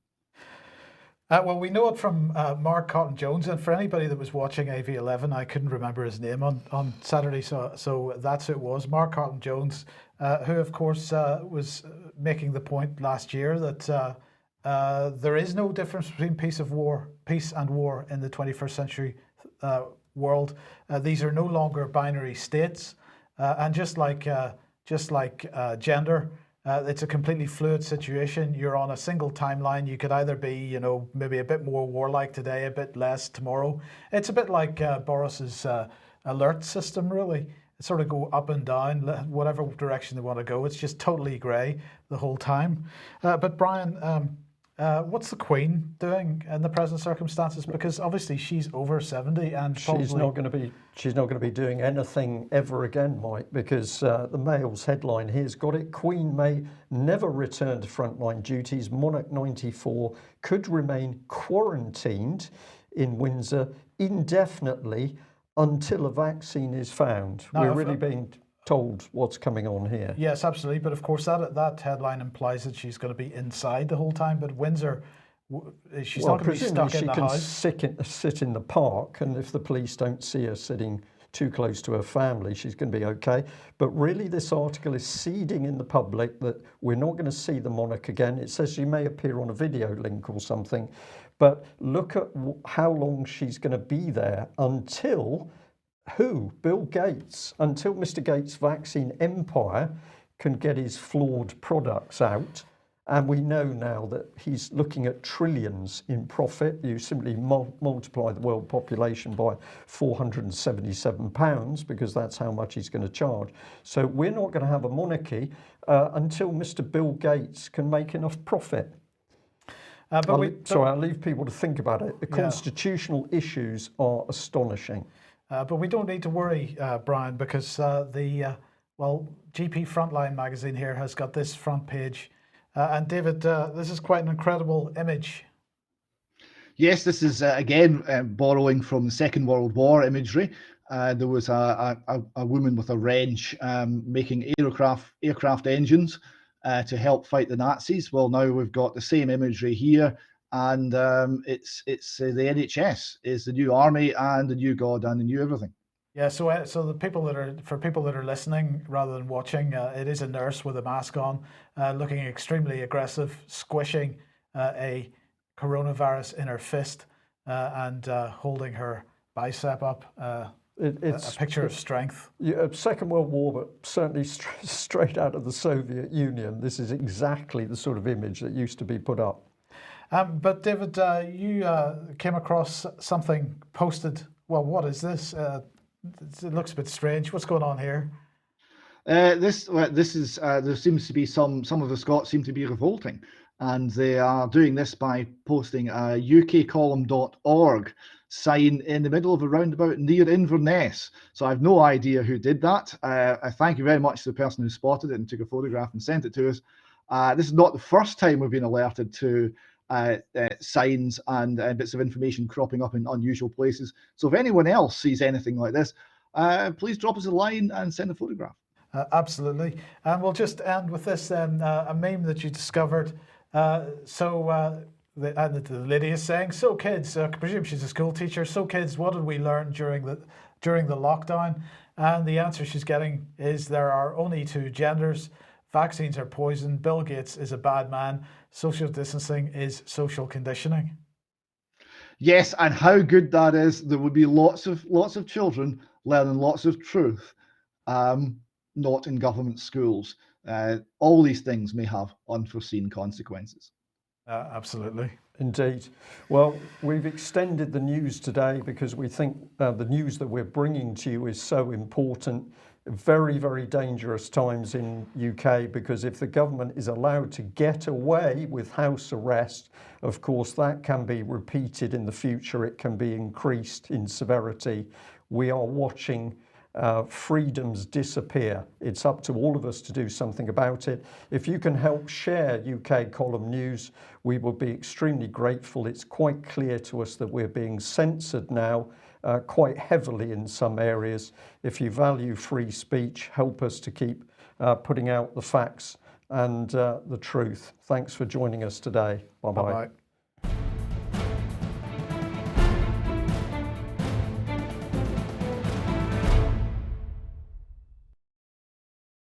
Well, we know it from Mark Cotton-Jones, and for anybody that was watching AV11, I couldn't remember his name on Saturday, so that's who it was. Mark Cotton-Jones, who of course was making the point last year that there is no difference between peace and war in the 21st century world. These are no longer binary states, and just like gender. It's a completely fluid situation. You're on a single timeline. You could either be, maybe a bit more warlike today, a bit less tomorrow. It's a bit like Boris's alert system, really. It sort of go up and down, whatever direction they want to go. It's just totally grey the whole time. But Brian, what's the Queen doing in the present circumstances? Because obviously she's over 70 and probably... She's not going to be doing anything ever again, Mike, because the Mail's headline here's got it. Queen may never return to frontline duties. Monarch 94 could remain quarantined in Windsor indefinitely until a vaccine is found. We're really being told what's coming on here. Yes, absolutely. But of course, that headline implies that she's going to be inside the whole time. But Windsor, she's not going to be stuck in the house. She can sit in the park, and if the police don't see her sitting too close to her family, she's going to be okay. But really, this article is seeding in the public that we're not going to see the monarch again. It says she may appear on a video link or something. But look at how long she's going to be there until... Who? Bill Gates. Until Mr. Gates' vaccine empire can get his flawed products out. And we know now that he's looking at trillions in profit. You simply multiply the world population by £477 because that's how much he's going to charge. So we're not going to have a monarchy until Mr. Bill Gates can make enough profit. I'll leave people to think about it. The constitutional issues are astonishing. But we don't need to worry, Brian, because GP Frontline magazine here has got this front page. And David, this is quite an incredible image. Yes, this is, again, borrowing from the Second World War imagery. There was a woman with a wrench making aircraft engines to help fight the Nazis. Well, now we've got the same imagery here. And it's the NHS is the new army and the new God and the new everything. Yeah, so the people that are listening rather than watching, it is a nurse with a mask on, looking extremely aggressive, squishing a coronavirus in her fist and holding her bicep up. It's a picture of strength. Yeah, Second World War, but certainly straight out of the Soviet Union. This is exactly the sort of image that used to be put up. But David, you came across something posted. Well, what is this? It looks a bit strange. What's going on here? This is there seems to be some of the Scots seem to be revolting, and they are doing this by posting a ukcolumn.org sign in the middle of a roundabout near Inverness. So I have no idea who did that. I thank you very much to the person who spotted it and took a photograph and sent it to us. This is not the first time we've been alerted to signs and bits of information cropping up in unusual places. So if anyone else sees anything like this, please drop us a line and send a photograph. Absolutely. And we'll just end with this then, a meme that you discovered. The lady is saying, so kids, I presume she's a school teacher, so kids, what did we learn during the lockdown? And the answer she's getting is there are only two genders. Vaccines are poison. Bill Gates is a bad man. Social distancing is social conditioning. Yes, and how good that is. There would be lots of children learning lots of truth, not in government schools. All these things may have unforeseen consequences. Absolutely. Indeed. Well, we've extended the news today because we think the news that we're bringing to you is so important. Very, very dangerous times in UK, because if the government is allowed to get away with house arrest, of course that can be repeated in the future. It can be increased in severity. We are watching freedoms disappear. It's up to all of us to do something about it. If you can help share UK Column News, we will be extremely grateful. It's quite clear to us that we're being censored now quite heavily in some areas. If you value free speech, help us to keep putting out the facts and the truth. Thanks for joining us today. Bye-bye. Bye-bye.